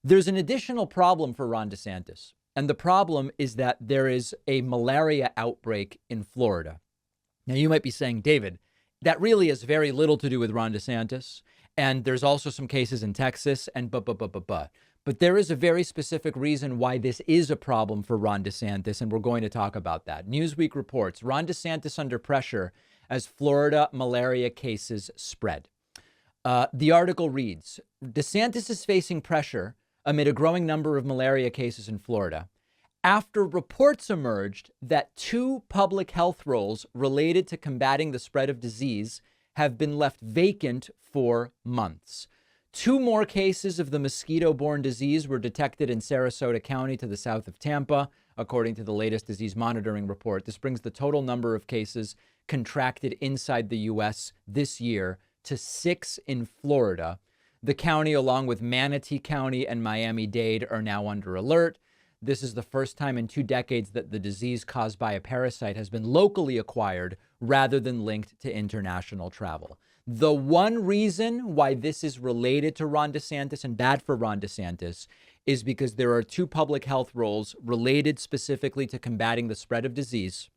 There's an additional problem for Ron DeSantis. And the problem is that there is a malaria outbreak in Florida. Now, you might be saying, David, that really has very little to do with Ron DeSantis. And there's also some cases in Texas and But there is a very specific reason why this is a problem for Ron DeSantis, and we're going to talk about that. Newsweek reports Ron DeSantis under pressure as Florida malaria cases spread. The article reads, DeSantis is facing pressure amid a growing number of malaria cases in Florida after reports emerged that 2 public health roles related to combating the spread of disease have been left vacant for months. 2 more cases of the mosquito-borne disease were detected in Sarasota County to the south of Tampa, according to the latest disease monitoring report. This brings the total number of cases contracted inside the U.S. this year to 6 in Florida. The county, along with Manatee County and Miami-Dade, are now under alert. This is the first time in 2 decades that the disease caused by a parasite has been locally acquired rather than linked to international travel. The one reason why this is related to Ron DeSantis and bad for Ron DeSantis is because there are 2 public health roles related specifically to combating the spread of disease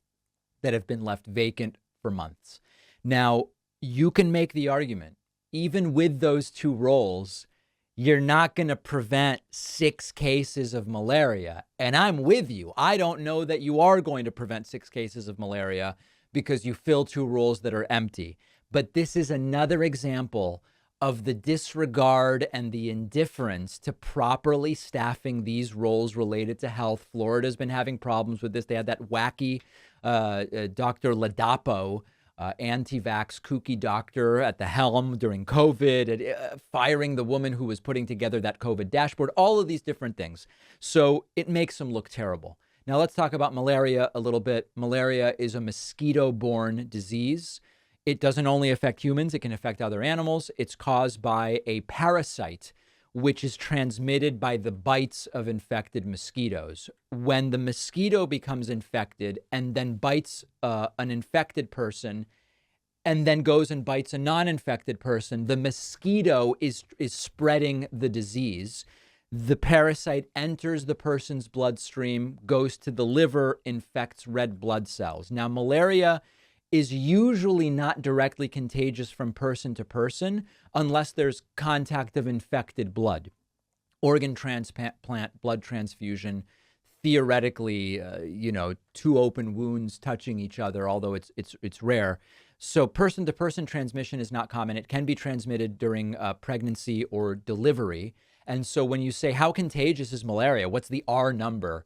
that have been left vacant for months. Now, you can make the argument, even with those 2 roles, you're not going to prevent 6 cases of malaria. And I'm with you. I don't know that you are going to prevent 6 cases of malaria because you fill 2 roles that are empty. But this is another example of the disregard and the indifference to properly staffing these roles related to health. Florida's been having problems with this. They had that wacky Dr. Ladapo, anti-vax kooky doctor at the helm during COVID, firing the woman who was putting together that COVID dashboard, all of these different things. So it makes them look terrible. Now let's talk about malaria a little bit. Malaria is a mosquito-borne disease. It doesn't only affect humans, it can affect other animals. It's caused by a parasite, which is transmitted by the bites of infected mosquitoes. When the mosquito becomes infected and then bites an infected person and then goes and bites a non-infected person, the mosquito is spreading the disease. The parasite enters the person's bloodstream, goes to the liver, infects red blood cells. Now, malaria is usually not directly contagious from person to person unless there's contact of infected blood. Organ transplant, blood transfusion, theoretically, 2 open wounds touching each other, although it's rare. So person-to-person transmission is not common. It can be transmitted during pregnancy or delivery. And so when you say, how contagious is malaria? What's the R number?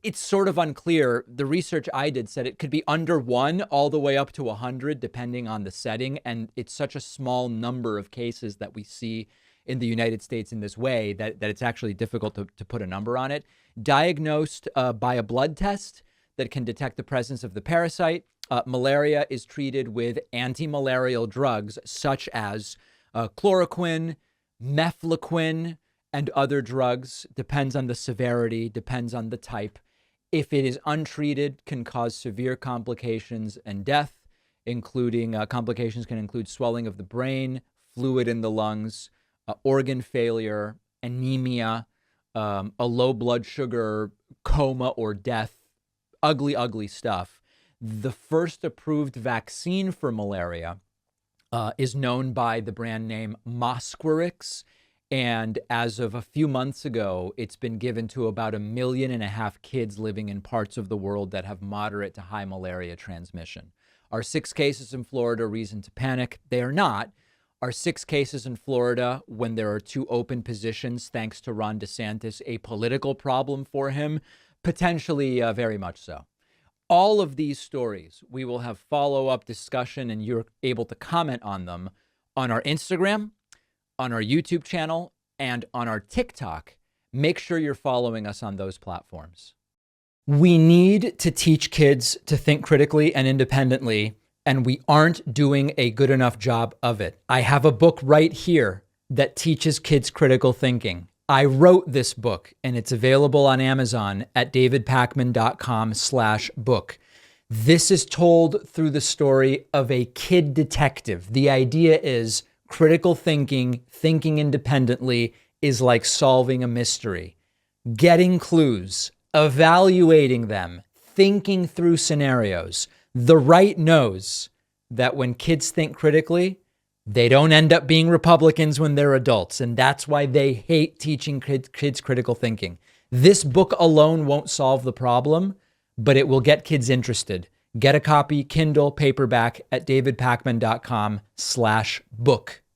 It's sort of unclear. The research I did said it could be under 1 all the way up to 100, depending on the setting. And it's such a small number of cases that we see in the United States in this way that it's actually difficult to put a number on it. Diagnosed by a blood test that can detect the presence of the parasite, malaria is treated with anti-malarial drugs such as chloroquine, mefloquine, and other drugs. Depends on the severity, depends on the type. If it is untreated, can cause severe complications and death, including complications can include swelling of the brain, fluid in the lungs, organ failure, anemia, a low blood sugar, coma, or death. Ugly, ugly stuff. The first approved vaccine for malaria is known by the brand name Mosquirix. And as of a few months ago, it's been given to about 1.5 million kids living in parts of the world that have moderate to high malaria transmission. Are 6 cases in Florida reason to panic? They are not. Are 6 cases in Florida, when there are 2 open positions, thanks to Ron DeSantis, a political problem for him? Potentially, very much so. All of these stories, we will have follow-up discussion, and you're able to comment on them on our Instagram, on our YouTube channel, and on our TikTok. Make sure you're following us on those platforms. We need to teach kids to think critically and independently, and we aren't doing a good enough job of it. I have a book right here that teaches kids critical thinking. I wrote this book, and it's available on Amazon at davidpakman.com/book. This is told through the story of a kid detective. The idea is critical thinking, thinking independently, is like solving a mystery. Getting clues, evaluating them, thinking through scenarios. The right knows that when kids think critically, they don't end up being Republicans when they're adults. And that's why they hate teaching kids critical thinking. This book alone won't solve the problem, but it will get kids interested. Get a copy, Kindle, paperback at davidpakman.com/book.